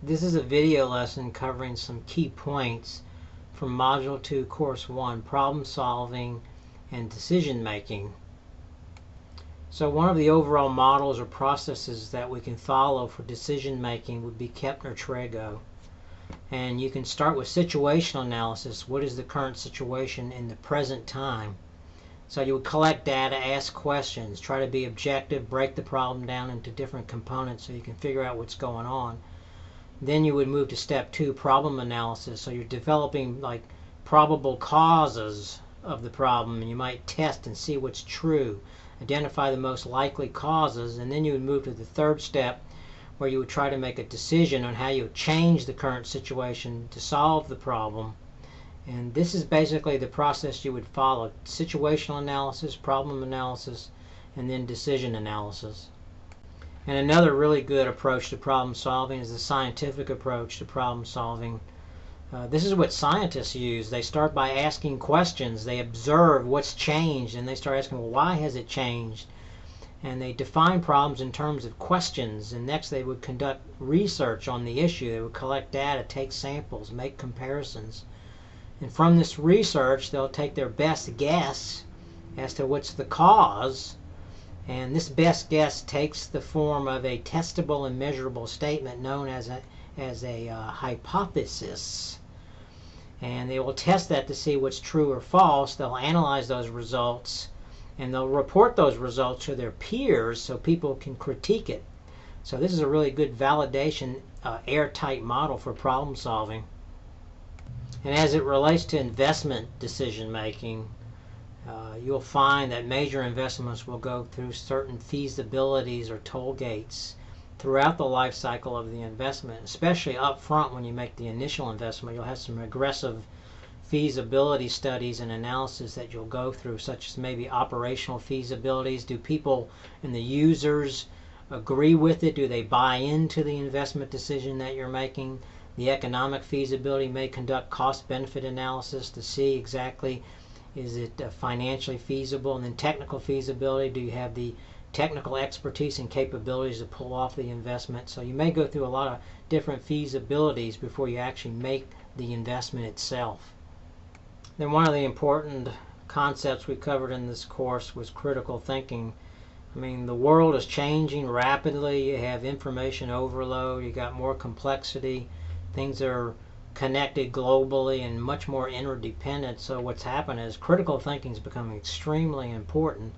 This is a video lesson covering some key points from Module 2, Course 1, Problem Solving and Decision Making. So one of the overall models or processes that we can follow for decision making would be Kepner-Tregoe. And you can start with situational analysis. What is the current situation in the present time? So you would collect data, ask questions, try to be objective, break the problem down into different components so you can figure out what's going on. Then you would move to step 2, problem analysis. So you're developing like probable causes of the problem, and you might test and see what's true, identify the most likely causes, and then you would move to the third step where you would try to make a decision on how you would change the current situation to solve the problem. And this is basically the process you would follow: situational analysis, problem analysis, and then decision analysis. And another really good approach to problem solving is the scientific approach to problem solving. This is what scientists use. They start by asking questions. They observe what's changed, and they start asking, well, why has it changed? And they define problems in terms of questions. And next they would conduct research on the issue. They would collect data, take samples, make comparisons. And from this research, they'll take their best guess as to what's the cause. And this best guess takes the form of a testable and measurable statement known as a hypothesis. And they will test that to see what's true or false. They'll analyze those results, and they'll report those results to their peers so people can critique it. So this is a really good validation, airtight model for problem solving. And as it relates to investment decision making, you'll find that major investments will go through certain feasibilities or toll gates throughout the life cycle of the investment, especially up front when you make the initial investment. You'll have some aggressive feasibility studies and analysis that you'll go through, such as maybe operational feasibilities. Do people and the users agree with it? Do they buy into the investment decision that you're making? The economic feasibility may conduct cost-benefit analysis to see exactly, is it financially feasible? And then technical feasibility, do you have the technical expertise and capabilities to pull off the investment? So you may go through a lot of different feasibilities before you actually make the investment itself. Then one of the important concepts we covered in this course was critical thinking. I mean, the world is changing rapidly. You have information overload, you got more complexity, things are connected globally and much more interdependent. So what's happened is critical thinking is becoming extremely important.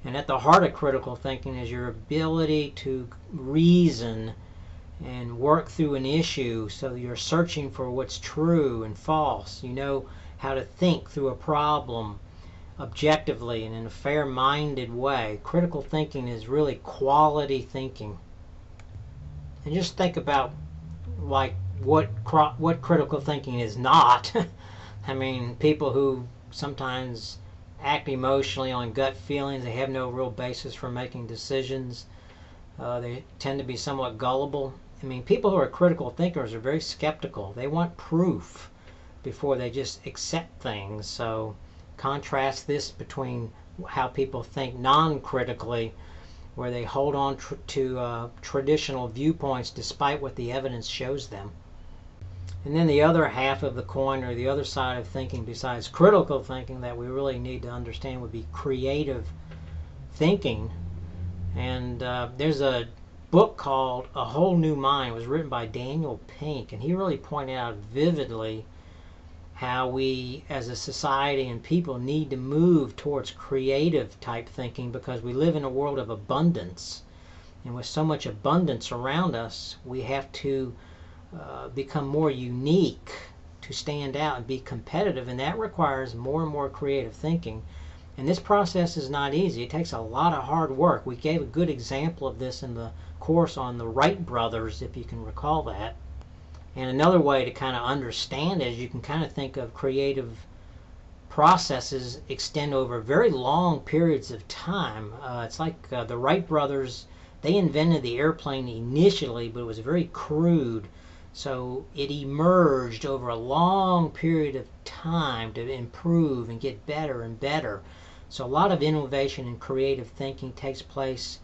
And at the heart of critical thinking is your ability to reason and work through an issue. So you're searching for what's true and false. You know how to think through a problem objectively and in a fair-minded way. Critical thinking is really quality thinking. And just think about like what critical thinking is not. I mean, people who sometimes act emotionally on gut feelings, they have no real basis for making decisions. They tend to be somewhat gullible. I mean, people who are critical thinkers are very skeptical. They want proof before they just accept things. So contrast this between how people think non-critically, where they hold on to traditional viewpoints despite what the evidence shows them. And then the other half of the coin, or the other side of thinking besides critical thinking that we really need to understand, would be creative thinking. And there's a book called A Whole New Mind. It was written by Daniel Pink, and he really pointed out vividly how we as a society and people need to move towards creative type thinking, because we live in a world of abundance. And with so much abundance around us, we have to become more unique to stand out and be competitive, and that requires more and more creative thinking. And this process is not easy. It takes a lot of hard work. We gave a good example of this in the course on the Wright brothers, if you can recall that. And another way to kind of understand it is you can kind of think of creative processes extend over very long periods of time. It's like the Wright brothers, they invented the airplane initially, but it was very crude. So it emerged over a long period of time to improve and get better and better. So a lot of innovation and creative thinking takes place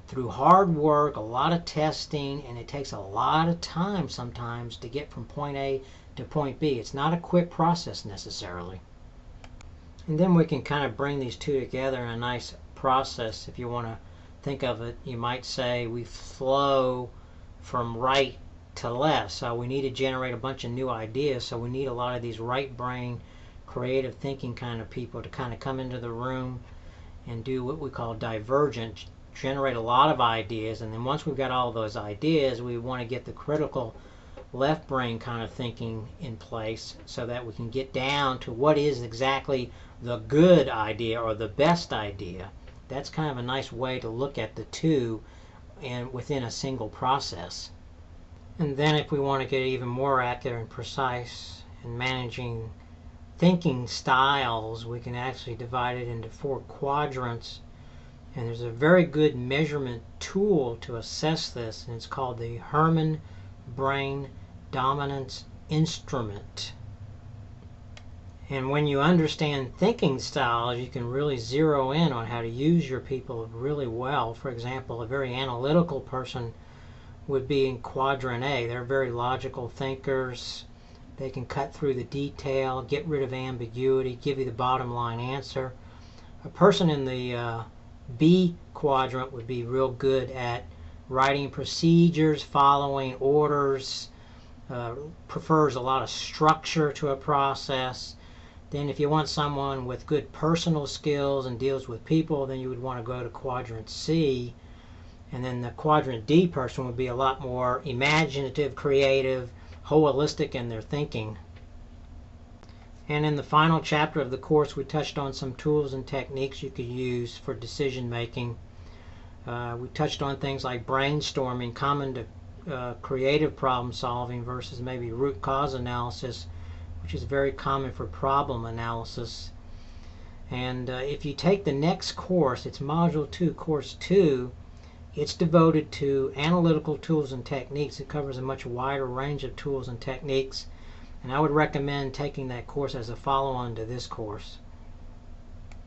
through hard work, a lot of testing, and it takes a lot of time sometimes to get from point A to point B. It's not a quick process necessarily. And then we can kind of bring these two together in a nice process. If you want to think of it, you might say we flow from right to left. So we need to generate a bunch of new ideas. So we need a lot of these right brain, creative thinking kind of people to kind of come into the room and do what we call divergent, generate a lot of ideas. And then once we've got all those ideas, we want to get the critical left brain kind of thinking in place so that we can get down to what is exactly the good idea or the best idea. That's kind of a nice way to look at the two and within a single process. And then if we want to get even more accurate and precise in managing thinking styles, we can actually divide it into 4 quadrants. And there's a very good measurement tool to assess this, and it's called the Herman Brain Dominance Instrument. And when you understand thinking styles, you can really zero in on how to use your people really well. For example, a very analytical person would be in quadrant A. They're very logical thinkers. They can cut through the detail, get rid of ambiguity, give you the bottom line answer. A person in the B quadrant would be real good at writing procedures, following orders, prefers a lot of structure to a process. Then if you want someone with good personal skills and deals with people, then you would want to go to quadrant C. And then the quadrant D person would be a lot more imaginative, creative, holistic in their thinking. And in the final chapter of the course, we touched on some tools and techniques you could use for decision making. We touched on things like brainstorming, common to creative problem solving versus maybe root cause analysis, which is very common for problem analysis. And if you take the next course, it's Module 2, Course 2, it's devoted to analytical tools and techniques. It covers a much wider range of tools and techniques. And I would recommend taking that course as a follow-on to this course.